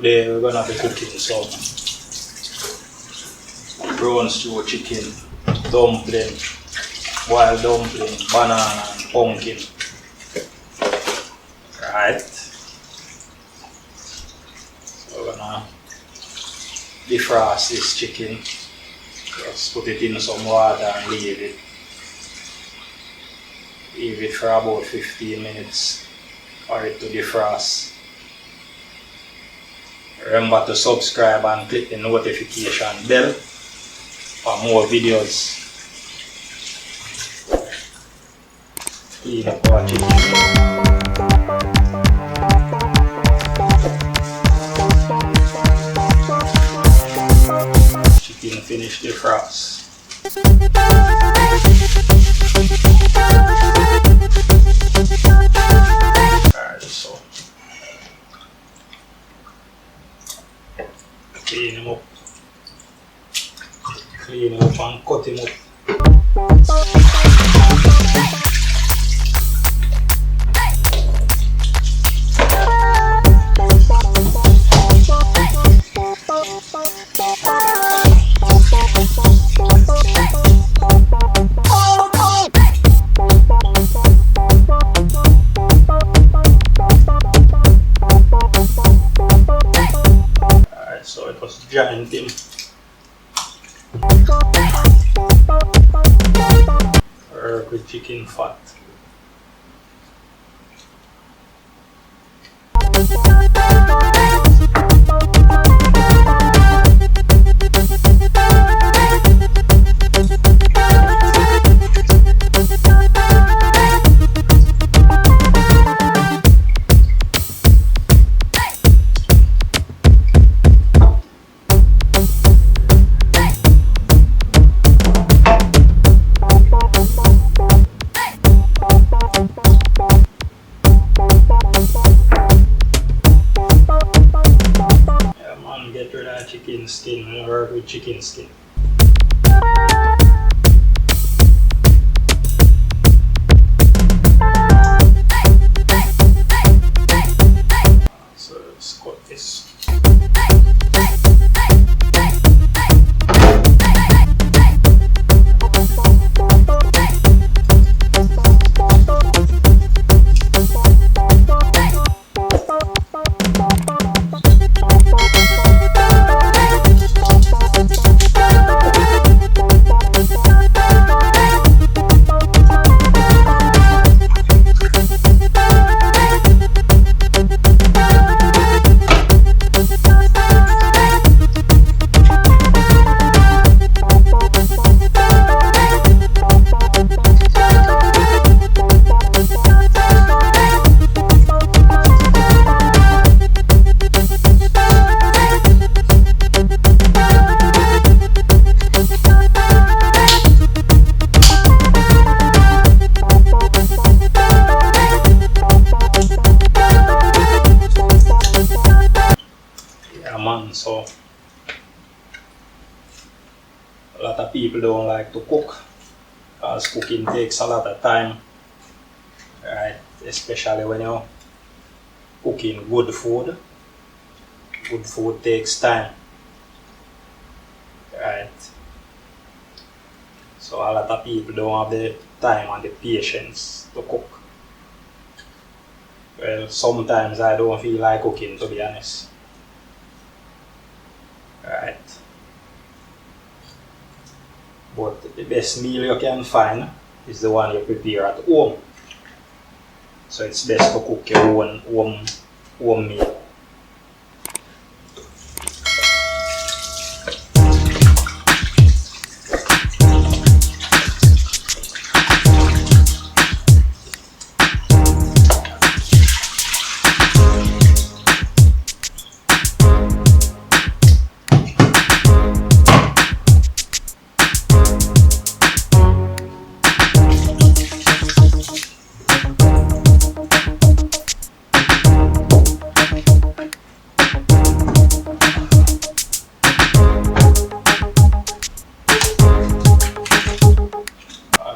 Today we're gonna be cooking some brown stew chicken, dumpling, wild dumpling, banana and pumpkin. Right. So we're gonna defrost this chicken. Just put it in some water and leave it. Leave it for about 15 minutes for it to defrost. Remember to subscribe and click the notification bell for more videos. Clean up our chicken. Chicken finish defrost. Alright, so clean him up. Clean him up and cut him up. So it was giant him. Work with chicken fat. Get rid of chicken skin, we work with chicken skin. So let's cut this. So a lot of people don't like to cook because cooking takes a lot of time, right? Especially when you're cooking good food. Good food takes time, right? So a lot of people don't have the time and the patience to cook. Well, sometimes I don't feel like cooking, to be honest. Right. But the best meal you can find is the one you prepare at home. So it's best to cook your own home meal.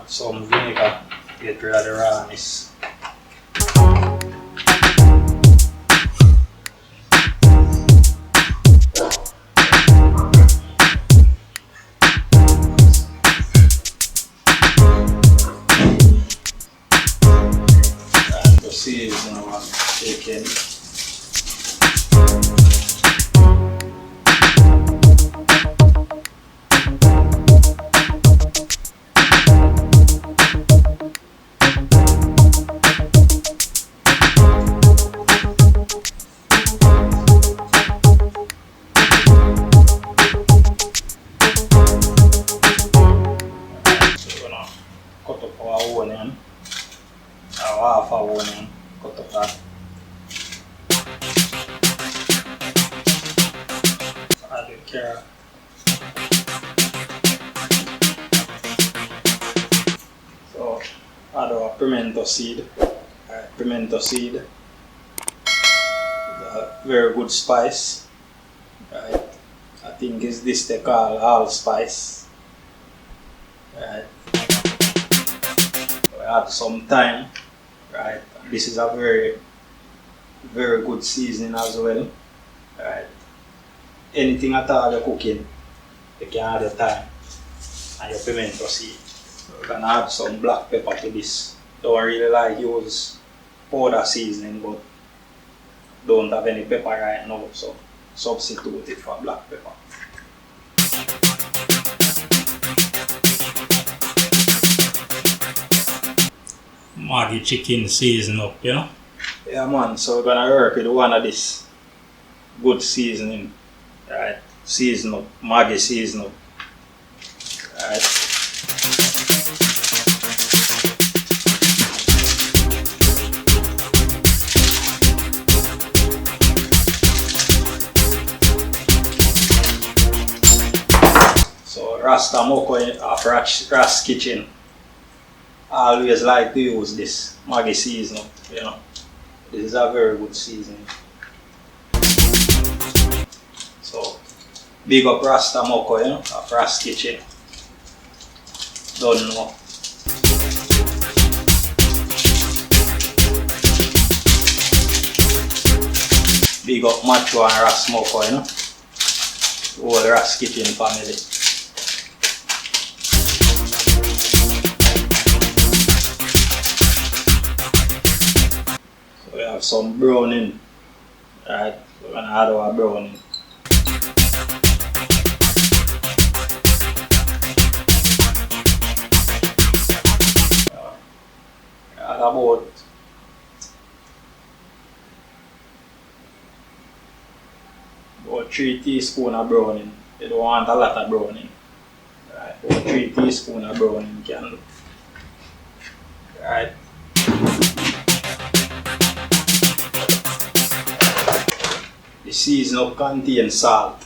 Some vinegar, get rid of the rawness. chicken. Cut up our onion, our half our onion, cut up that. Add the carrot. So add our pimento seed. Pimento seed is a very good spice. Right. I think is this they call allspice. Right. Add some thyme, right? This is a very good seasoning as well, right? Anything at all you're cooking, you can add your thyme and your pimento seed. So you can add some black pepper to this. Don't really like use powder seasoning, but don't have any pepper right now, so substitute it for black pepper. Maggi chicken season up, you know? Yeah man, so we're gonna work with one of this good seasoning, right? Season up, Maggi season up, right? So Rasta Moko of Ras Kitchen always like to use this Maggi seasoning, you know. This is a very good seasoning. So big up Rasta Moko, you know, of Ras Kitchen. Don't know. Big up Macho and Ras Moko, you know. Whole Ras Kitchen family. We have some browning, right? We're gonna add our browning. Add about about 3 teaspoons of browning. You don't want a lot of browning, right? About 3 teaspoons of browning can do, right? The seasoning contains salt,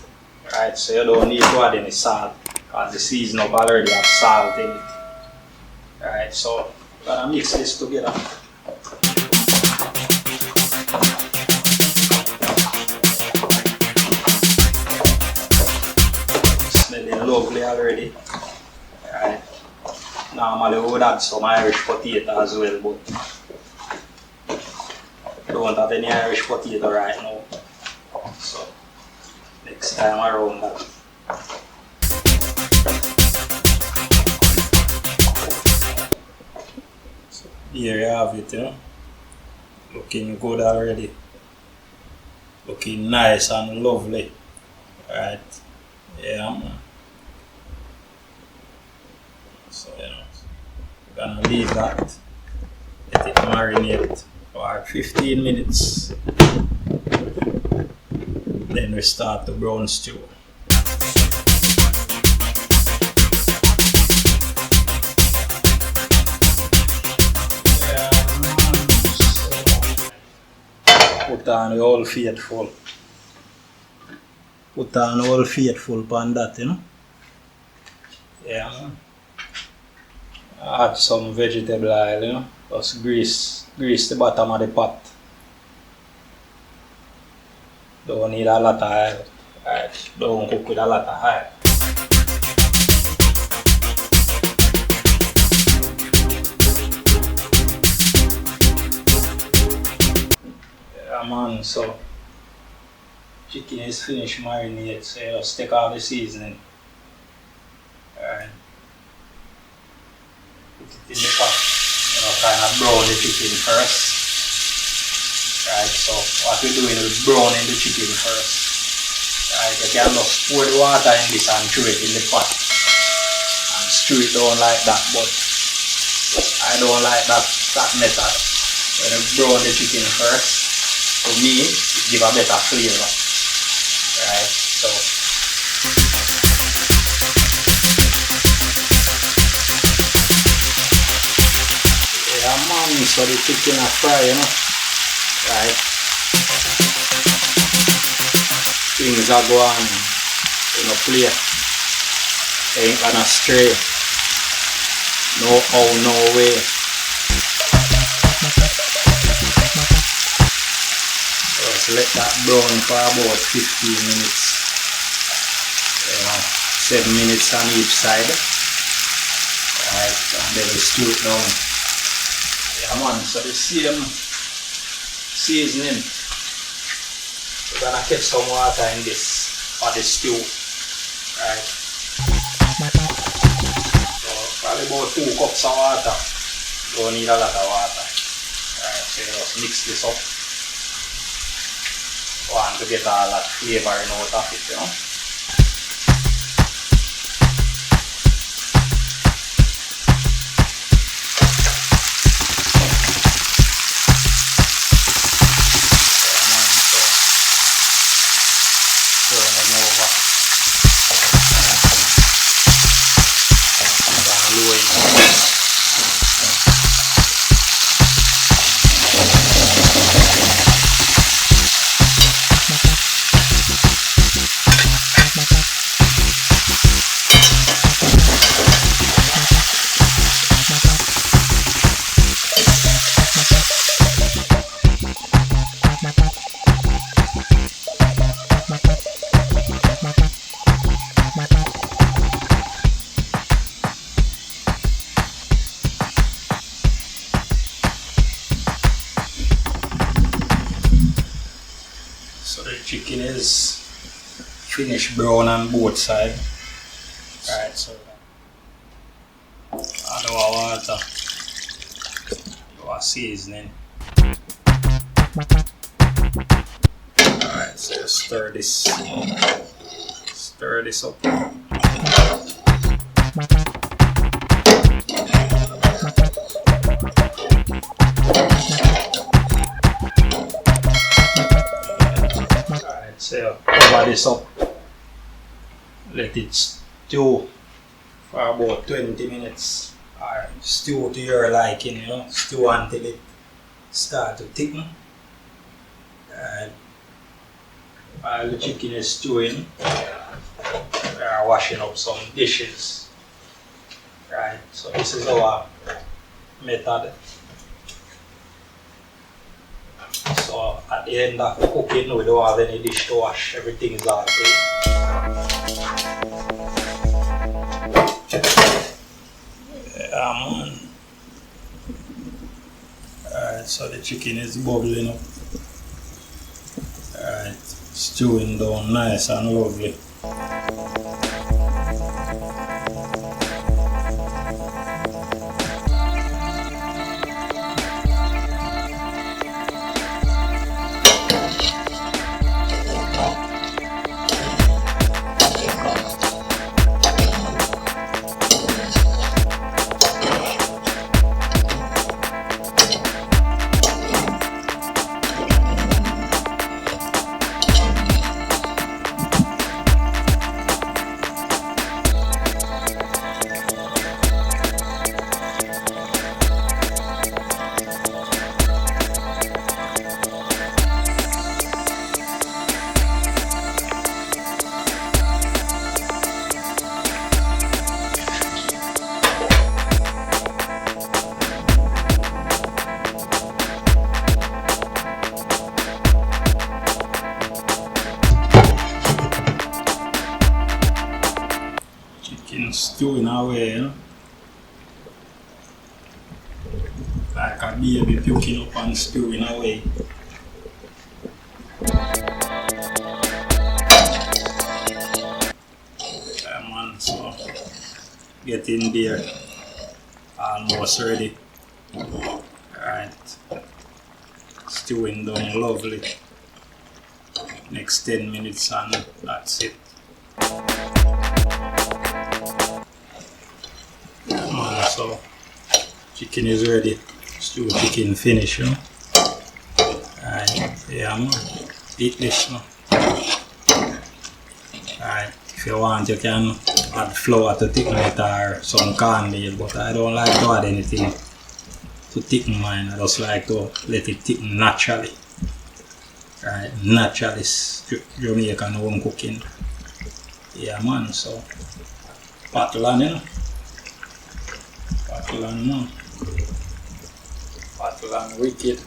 right? So you don't need to add any salt because the seasoning already have salt in it, right? So I'm gonna mix this together. Smelling lovely already, right? Normally we would add some Irish potato as well, but I don't have any Irish potato right now. So next time around that. So here you have it, you know. Looking good already. Looking nice and lovely. Right. Yeah man. So you know, we're gonna leave that. Let it marinate for 15 minutes. Then we start the brown stew. Put on the Old Faithful. Put on the Old Faithful pan that, you know. Yeah man. Add some vegetable oil, you know. Just grease the bottom of the pot. Don't need a lot of oil. Right. Don't cook with a lot of oil. Yeah man, so chicken is finished marinated, so you just take off the seasoning. Alright. Put it in the pot. You know, kind of brown the chicken first. Right, so what we're doing is browning the chicken first. Right, you can just pour the water in this and throw it in the pot and stew it down like that, but I don't like that method. When you brown the chicken first, for me, it gives a better flavor. Right, so yeah man, so the chicken are fry, you know. Right, things are going in a play, ain't gonna stray, no how, no way. Just let that brown for about 15 minutes, you know, 7 minutes on each side. Right, and then we stew it down. Yeah man, so the same seasoning. We're gonna keep some water in this for the stew. Right. So probably about 2 cups of water. Don't need a lot of water. Right, so just mix this up. Want to get all that flavor out of it, you know. So the chicken is finished brown on both sides. Right, so add our water, our seasoning. Alright, so stir this up. So cover this up, let it stew for about 20 minutes, or stew to your liking, you know, stew until it starts to thicken. While the chicken is stewing, we are washing up some dishes. Right, so this is our method. So at the end of cooking, we don't have any dish to wash, everything is all clean. Yeah man. Alright, so the chicken is bubbling up. Alright, stewing down nice and lovely. Stewing away, you know? Like a baby puking up and stewing away. Yeah man, so get in there, almost ready. Alright, stewing down lovely. Next 10 minutes and that's it. So chicken is ready. Stew chicken finish, you know. Alright, yeah man. Eat this now. Alright, if you want you can add flour to thicken it or some cornmeal, but I don't like to add anything to thicken mine. I just like to let it thicken naturally. Right, Naturaliss Jamaican Home Cooking. Yeah man, so bottle on, you know. Bottle on man. Bottle on wicked.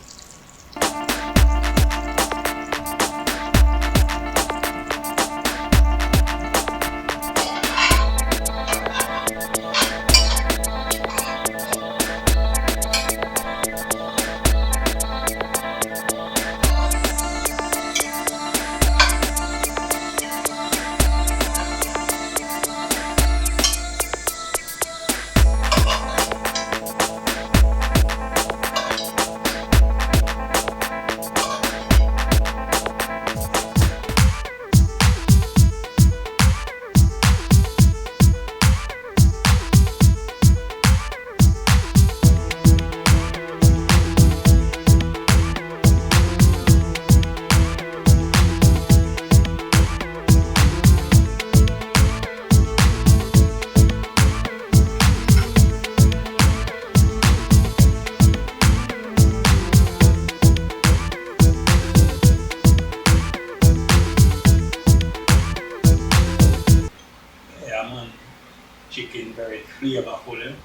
Chicken very flavorful, you know?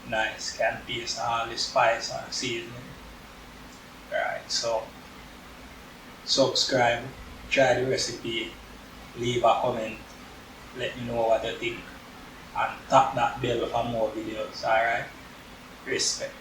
Nice, can taste all the spice and seasoning. Right, so subscribe, try the recipe, leave a comment, let me know what you think, and tap that bell for more videos. Alright, respect.